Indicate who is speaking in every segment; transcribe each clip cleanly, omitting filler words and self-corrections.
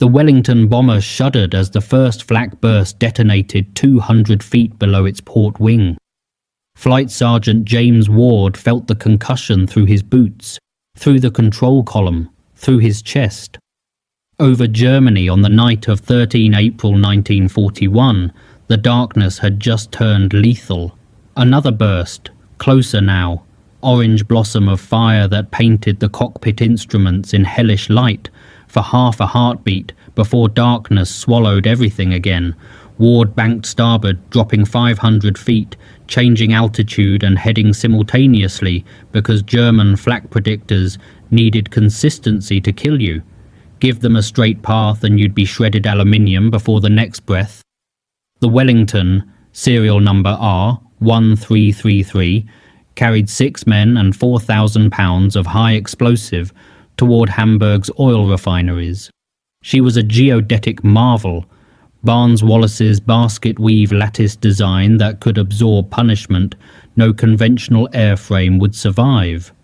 Speaker 1: The Wellington bomber shuddered as the first flak burst detonated 200 feet below its port wing. Flight Sergeant James Ward felt the concussion through his boots, through the control column, through his chest. Over Germany on the night of 13 April 1941, the darkness had just turned lethal. Another burst, closer now, orange blossom of fire that painted the cockpit instruments in hellish light for half a heartbeat before darkness swallowed everything again. Ward banked starboard, dropping 500 feet, changing altitude and heading simultaneously because German flak predictors needed consistency to kill you. Give them a straight path and you'd be shredded aluminium before the next breath. The Wellington, serial number R1333, carried 6 men and 4,000 pounds of high explosive toward Hamburg's oil refineries. She was a geodetic marvel, Barnes-Wallace's basket-weave lattice design that could absorb punishment no conventional airframe would survive.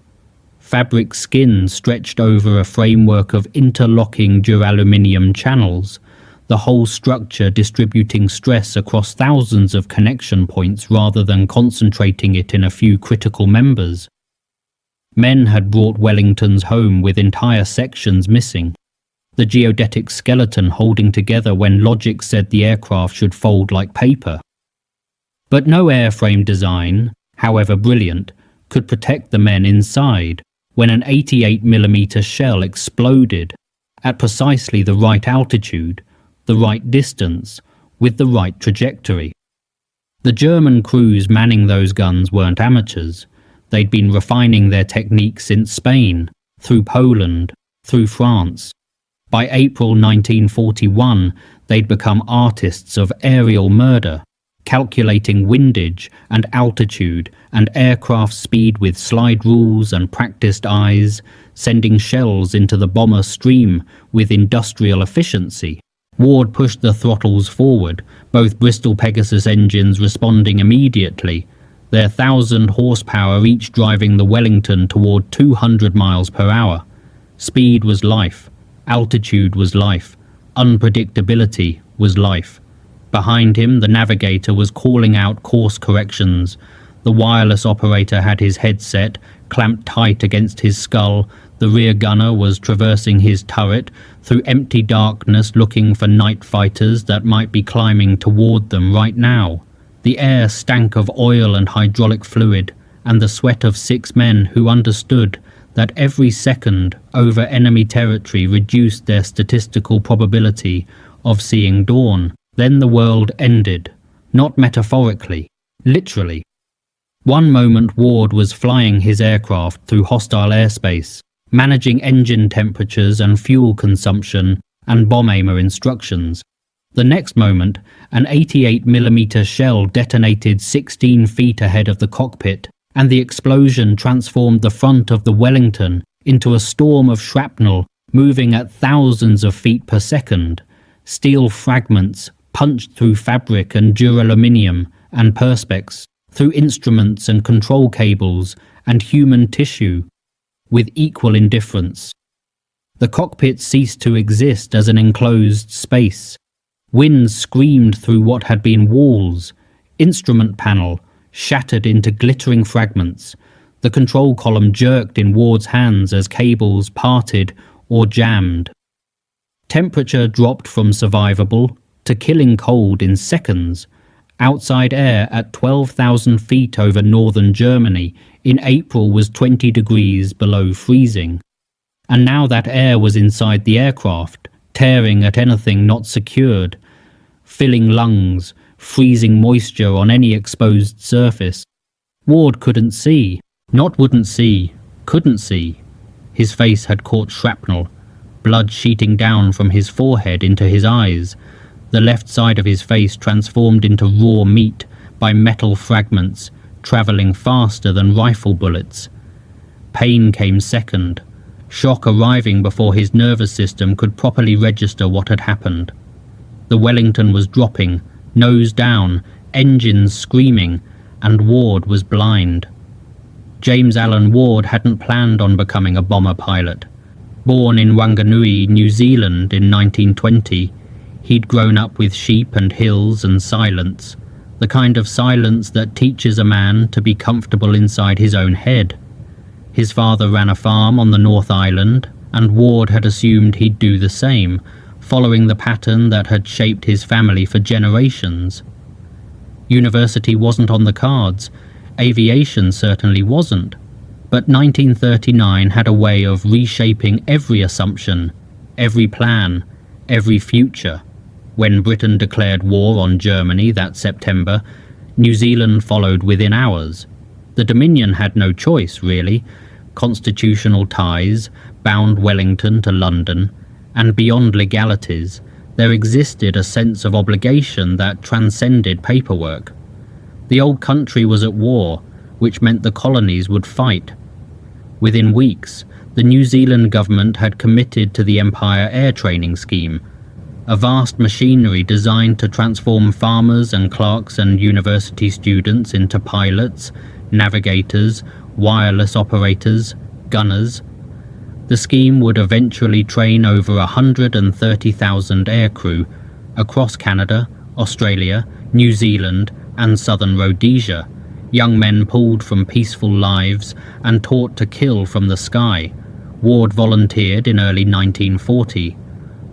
Speaker 1: Fabric skin stretched over a framework of interlocking duraluminium channels, the whole structure distributing stress across thousands of connection points rather than concentrating it in a few critical members. Men had brought Wellingtons home with entire sections missing, the geodetic skeleton holding together when logic said the aircraft should fold like paper. But no airframe design, however brilliant, could protect the men inside when an 88mm shell exploded at precisely the right altitude, the right distance, with the right trajectory. The German crews manning those guns weren't amateurs. They'd been refining their technique since Spain, through Poland, through France. By April 1941, they'd become artists of aerial murder, calculating windage and altitude and aircraft speed with slide rules and practiced eyes, sending shells into the bomber stream with industrial efficiency. Ward pushed the throttles forward, both Bristol Pegasus engines responding immediately, their 1,000 horsepower each driving the Wellington toward 200 miles per hour. Speed was life, altitude was life, unpredictability was life. Behind him, the navigator was calling out course corrections. The wireless operator had his headset clamped tight against his skull. The rear gunner was traversing his turret through empty darkness looking for night fighters that might be climbing toward them right now. The air stank of oil and hydraulic fluid, and the sweat of 6 men who understood that every second over enemy territory reduced their statistical probability of seeing dawn. Then the world ended, not metaphorically, literally. One moment Ward was flying his aircraft through hostile airspace, managing engine temperatures and fuel consumption and bomb aimer instructions. The next moment, an 88mm shell detonated 16 feet ahead of the cockpit, and the explosion transformed the front of the Wellington into a storm of shrapnel moving at thousands of feet per second. Steel fragments punched through fabric and duraluminium and perspex, through instruments and control cables and human tissue, with equal indifference. The cockpit ceased to exist as an enclosed space. Wind screamed through what had been walls. Instrument panel shattered into glittering fragments. The control column jerked in Ward's hands as cables parted or jammed. Temperature dropped from survivable to killing cold in seconds. Outside air at 12,000 feet over northern Germany in April was 20 degrees below freezing. And now that air was inside the aircraft, tearing at anything not secured, filling lungs, freezing moisture on any exposed surface. Ward couldn't see, not wouldn't see, couldn't see. His face had caught shrapnel, blood sheeting down from his forehead into his eyes. The left side of his face transformed into raw meat by metal fragments, travelling faster than rifle bullets. Pain came second, shock arriving before his nervous system could properly register what had happened. The Wellington was dropping, nose down, engines screaming, and Ward was blind. James Allen Ward hadn't planned on becoming a bomber pilot. Born in Wanganui, New Zealand in 1920, he'd grown up with sheep and hills and silence, the kind of silence that teaches a man to be comfortable inside his own head. His father ran a farm on the North Island, and Ward had assumed he'd do the same, following the pattern that had shaped his family for generations. University wasn't on the cards, aviation certainly wasn't, but 1939 had a way of reshaping every assumption, every plan, every future. When Britain declared war on Germany that September, New Zealand followed within hours. The Dominion had no choice, really. Constitutional ties bound Wellington to London, and beyond legalities, there existed a sense of obligation that transcended paperwork. The old country was at war, which meant the colonies would fight. Within weeks, the New Zealand government had committed to the Empire Air Training Scheme, a vast machinery designed to transform farmers and clerks and university students into pilots, navigators, wireless operators, gunners. The scheme would eventually train over 130,000 aircrew across Canada, Australia, New Zealand, and southern Rhodesia, young men pulled from peaceful lives and taught to kill from the sky. Ward volunteered in early 1940.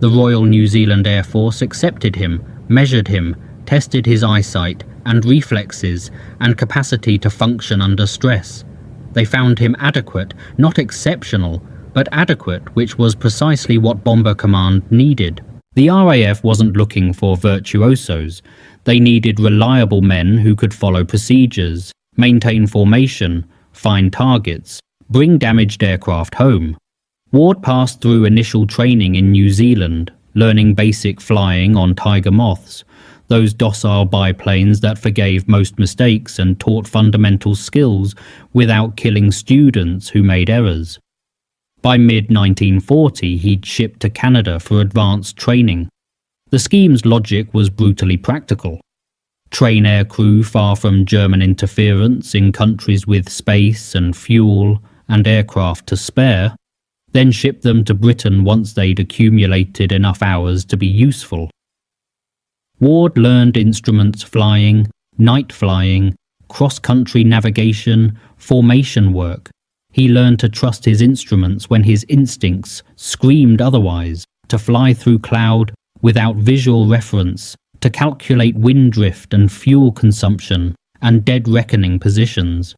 Speaker 1: The Royal New Zealand Air Force accepted him, measured him, tested his eyesight and reflexes and capacity to function under stress. They found him adequate, not exceptional, but adequate, which was precisely what Bomber Command needed. The RAF wasn't looking for virtuosos. They needed reliable men who could follow procedures, maintain formation, find targets, bring damaged aircraft home. Ward passed through initial training in New Zealand, learning basic flying on Tiger Moths, those docile biplanes that forgave most mistakes and taught fundamental skills without killing students who made errors. By mid-1940, he'd shipped to Canada for advanced training. The scheme's logic was brutally practical. Train aircrew far from German interference in countries with space and fuel and aircraft to spare, then ship them to Britain once they'd accumulated enough hours to be useful. Ward learned instruments flying, night flying, cross-country navigation, formation work. He learned to trust his instruments when his instincts screamed otherwise, to fly through cloud without visual reference, to calculate wind drift and fuel consumption and dead reckoning positions.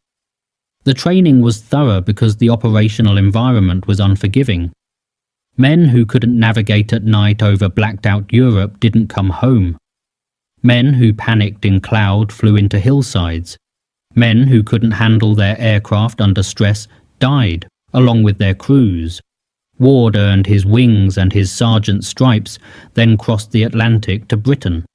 Speaker 1: The training was thorough because the operational environment was unforgiving. Men who couldn't navigate at night over blacked-out Europe didn't come home. Men who panicked in cloud flew into hillsides. Men who couldn't handle their aircraft under stress died, along with their crews. Ward earned his wings and his sergeant's stripes, then crossed the Atlantic to Britain.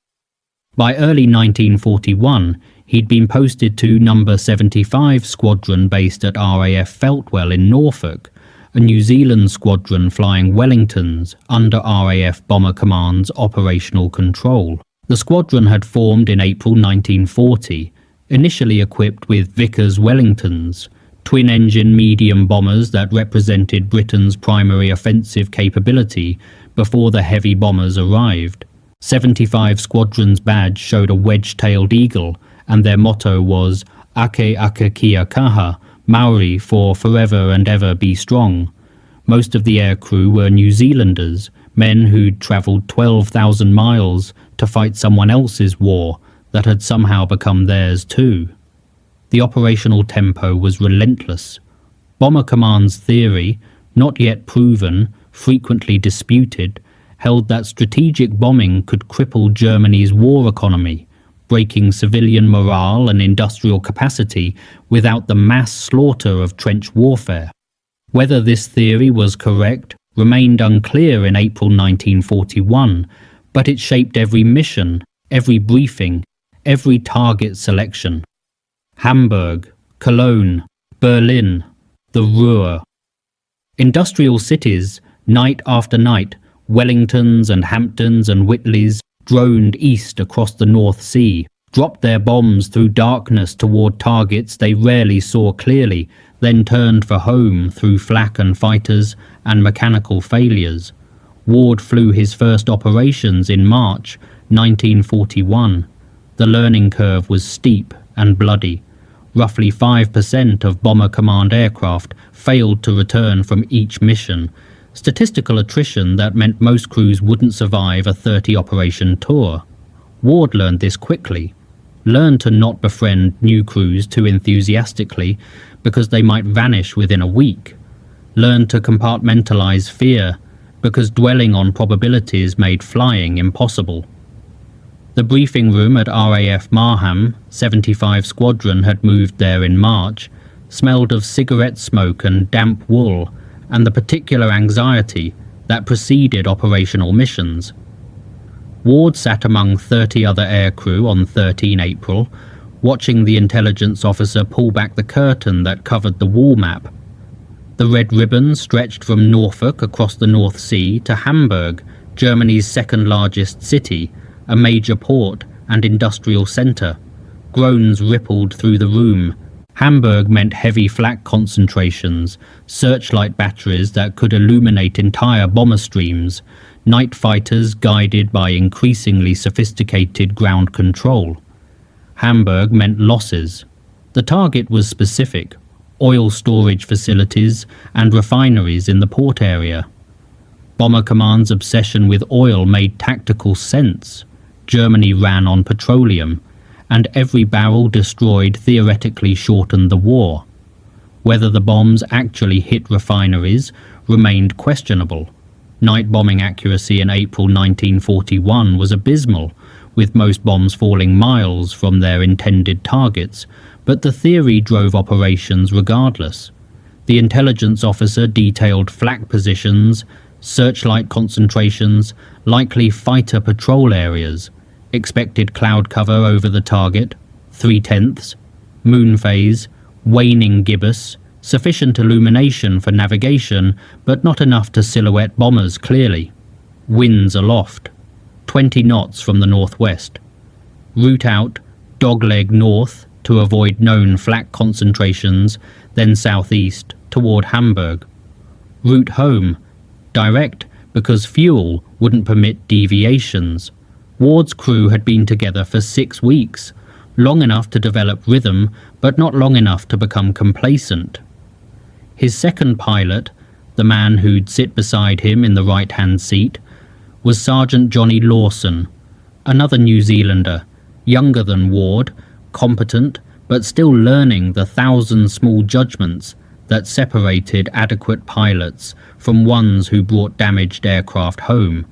Speaker 1: By early 1941, he'd been posted to No. 75 Squadron based at RAF Feltwell in Norfolk, a New Zealand squadron flying Wellingtons under RAF Bomber Command's operational control. The squadron had formed in April 1940, initially equipped with Vickers Wellingtons, twin-engine medium bombers that represented Britain's primary offensive capability before the heavy bombers arrived. 75 Squadron's badge showed a wedge-tailed eagle, and their motto was Ake Ake Kia Kaha, Maori for forever and ever be strong. Most of the aircrew were New Zealanders, men who'd travelled 12,000 miles to fight someone else's war that had somehow become theirs too. The operational tempo was relentless. Bomber Command's theory, not yet proven, frequently disputed, held that strategic bombing could cripple Germany's war economy, breaking civilian morale and industrial capacity without the mass slaughter of trench warfare. Whether this theory was correct remained unclear in April 1941, but it shaped every mission, every briefing, every target selection. Hamburg, Cologne, Berlin, the Ruhr. Industrial cities, night after night, Wellingtons and Hamptons and Whitleys droned east across the North Sea, dropped their bombs through darkness toward targets they rarely saw clearly, then turned for home through flak and fighters and mechanical failures. Ward flew his first operations in March 1941. The learning curve was steep and bloody. Roughly 5% of Bomber Command aircraft failed to return from each mission, statistical attrition that meant most crews wouldn't survive a 30-operation tour. Ward learned this quickly. Learned to not befriend new crews too enthusiastically because they might vanish within a week. Learned to compartmentalize fear because dwelling on probabilities made flying impossible. The briefing room at RAF Marham, 75 Squadron had moved there in March, smelled of cigarette smoke and damp wool, and the particular anxiety that preceded operational missions. Ward sat among 30 other aircrew on 13 April, watching the intelligence officer pull back the curtain that covered the wall map. The red ribbon stretched from Norfolk across the North Sea to Hamburg, Germany's second-largest city, a major port and industrial centre. Groans rippled through the room. Hamburg meant heavy flak concentrations, searchlight batteries that could illuminate entire bomber streams, night fighters guided by increasingly sophisticated ground control. Hamburg meant losses. The target was specific: oil storage facilities and refineries in the port area. Bomber Command's obsession with oil made tactical sense. Germany ran on petroleum, and every barrel destroyed theoretically shortened the war. Whether the bombs actually hit refineries remained questionable. Night bombing accuracy in April 1941 was abysmal, with most bombs falling miles from their intended targets, but the theory drove operations regardless. The intelligence officer detailed flak positions, searchlight concentrations, likely fighter patrol areas, expected cloud cover over the target, 3/10, moon phase, waning gibbous, sufficient illumination for navigation, but not enough to silhouette bombers clearly. Winds aloft, 20 knots from the northwest. Route out, dogleg north to avoid known flak concentrations, then southeast toward Hamburg. Route home, direct because fuel wouldn't permit deviations. Ward's crew had been together for 6 weeks, long enough to develop rhythm, but not long enough to become complacent. His second pilot, the man who'd sit beside him in the right-hand seat, was Sergeant Johnny Lawson, another New Zealander, younger than Ward, competent, but still learning the 1,000 small judgments that separated adequate pilots from ones who brought damaged aircraft home.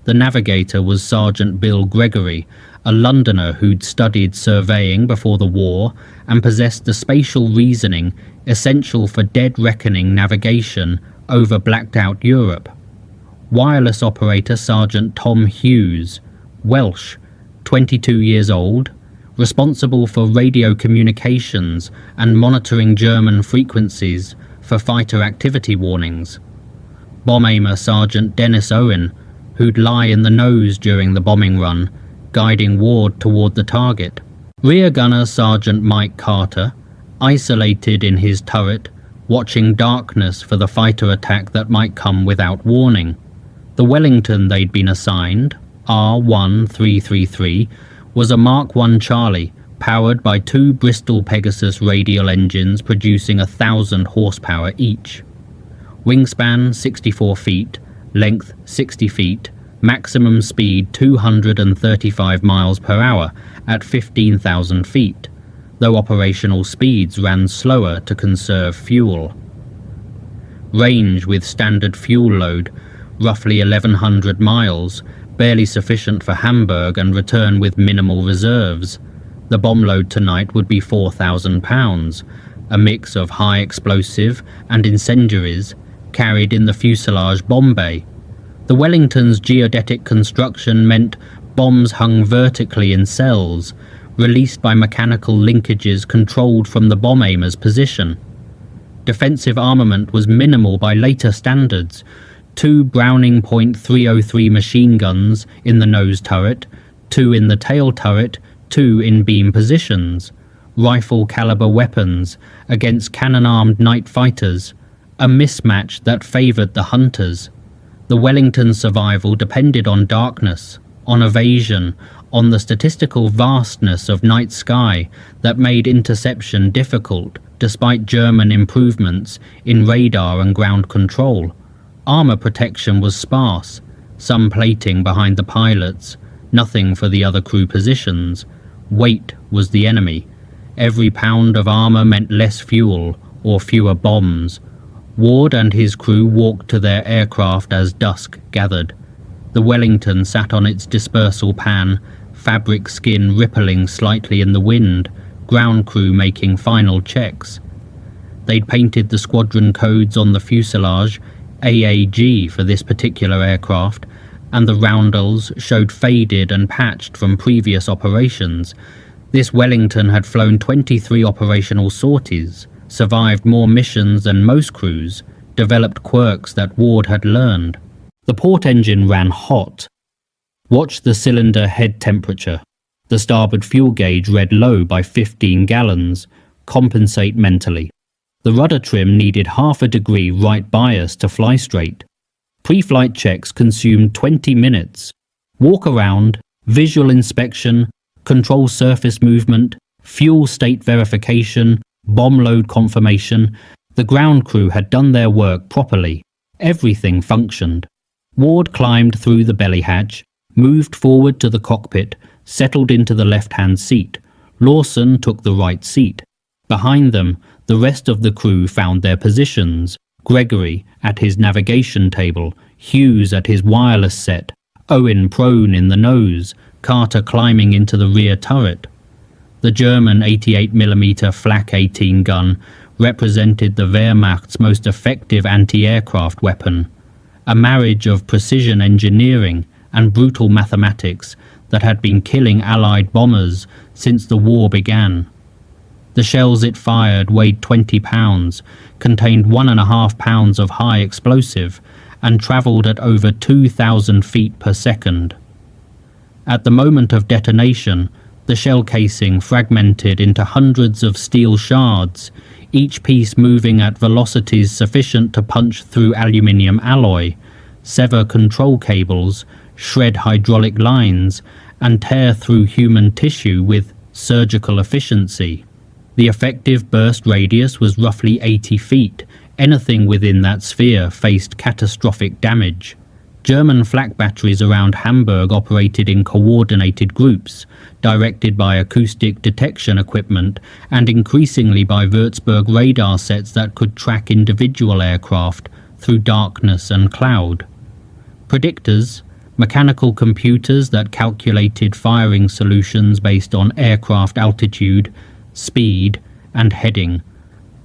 Speaker 1: The navigator was Sergeant Bill Gregory, a Londoner who'd studied surveying before the war and possessed the spatial reasoning essential for dead reckoning navigation over blacked-out Europe. Wireless operator Sergeant Tom Hughes, Welsh, 22 years old, responsible for radio communications and monitoring German frequencies for fighter activity warnings. Bomb aimer Sergeant Dennis Owen, who'd lie in the nose during the bombing run, guiding Ward toward the target. Rear gunner Sergeant Mike Carter, isolated in his turret, watching darkness for the fighter attack that might come without warning. The Wellington they'd been assigned, R1333, was a Mark I Charlie, powered by 2 Bristol Pegasus radial engines producing 1,000 horsepower each. Wingspan 64 feet, length 60 feet, maximum speed 235 miles per hour at 15,000 feet, though operational speeds ran slower to conserve fuel. Range with standard fuel load, roughly 1,100 miles, barely sufficient for Hamburg and return with minimal reserves. The bomb load tonight would be 4,000 pounds, a mix of high explosive and incendiaries carried in the fuselage bomb bay. The Wellington's geodetic construction meant bombs hung vertically in cells, released by mechanical linkages controlled from the bomb aimer's position. Defensive armament was minimal by later standards: 2 Browning .303 machine guns in the nose turret, 2 in the tail turret, 2 in beam positions. rifle-caliber weapons against cannon-armed night fighters, a mismatch that favoured the hunters. The Wellington's survival depended on darkness, on evasion, on the statistical vastness of night sky that made interception difficult despite German improvements in radar and ground control. Armour protection was sparse, some plating behind the pilots, nothing for the other crew positions. Weight was the enemy. Every pound of armour meant less fuel or fewer bombs. Ward and his crew walked to their aircraft as dusk gathered. The Wellington sat on its dispersal pan, fabric skin rippling slightly in the wind, ground crew making final checks. They'd painted the squadron codes on the fuselage, AAG for this particular aircraft, and the roundels showed faded and patched from previous operations. This Wellington had flown 23 operational sorties, survived more missions than most crews, developed quirks that Ward had learned. The port engine ran hot. Watch the cylinder head temperature. The starboard fuel gauge read low by 15 gallons. Compensate mentally. The rudder trim needed half a degree right bias to fly straight. Pre-flight checks consumed 20 minutes. Walk around, visual inspection, control surface movement, fuel state verification, bomb load confirmation. The ground crew had done their work properly. Everything functioned. Ward climbed through the belly hatch, moved forward to the cockpit, settled into the left-hand seat. Lawson took the right seat. Behind them, the rest of the crew found their positions. Gregory at his navigation table, Hughes at his wireless set, Owen prone in the nose, Carter climbing into the rear turret. The German 88mm Flak 18 gun represented the Wehrmacht's most effective anti-aircraft weapon, a marriage of precision engineering and brutal mathematics that had been killing Allied bombers since the war began. The shells it fired weighed 20 pounds, contained 1.5 pounds of high explosive, and travelled at over 2,000 feet per second. At the moment of detonation, the shell casing fragmented into hundreds of steel shards, each piece moving at velocities sufficient to punch through aluminium alloy, sever control cables, shred hydraulic lines, and tear through human tissue with surgical efficiency. The effective burst radius was roughly 80 feet. Anything within that sphere faced catastrophic damage. German flak batteries around Hamburg operated in coordinated groups, directed by acoustic detection equipment and increasingly by Würzburg radar sets that could track individual aircraft through darkness and cloud. Predictors, mechanical computers that calculated firing solutions based on aircraft altitude, speed, and heading,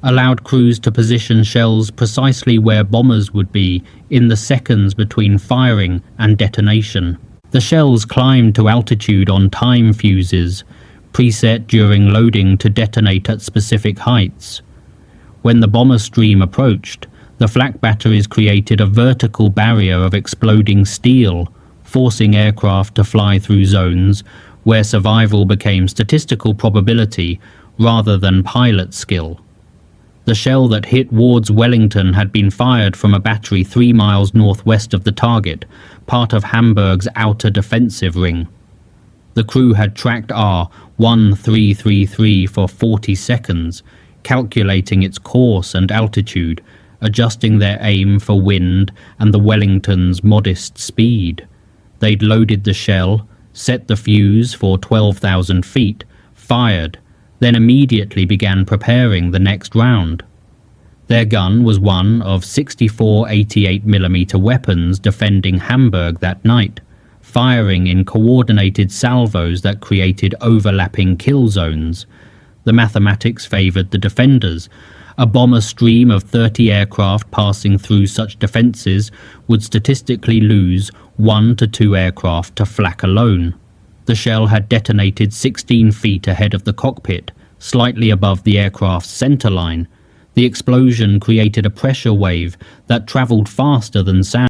Speaker 1: allowed crews to position shells precisely where bombers would be in the seconds between firing and detonation. The shells climbed to altitude on time fuses, preset during loading to detonate at specific heights. When the bomber stream approached, the flak batteries created a vertical barrier of exploding steel, forcing aircraft to fly through zones where survival became statistical probability rather than pilot skill. The shell that hit Ward's Wellington had been fired from a battery 3 miles northwest of the target, part of Hamburg's outer defensive ring. The crew had tracked R-1333 for 40 seconds, calculating its course and altitude, adjusting their aim for wind and the Wellington's modest speed. They'd loaded the shell, set the fuse for 12,000 feet, fired, then immediately began preparing the next round. Their gun was one of 64 88mm weapons defending Hamburg that night, firing in coordinated salvos that created overlapping kill zones. The mathematics favoured the defenders. A bomber stream of 30 aircraft passing through such defences would statistically lose 1 to 2 aircraft to flak alone. The shell had detonated 16 feet ahead of the cockpit, slightly above the aircraft's centerline. The explosion created a pressure wave that travelled faster than sound.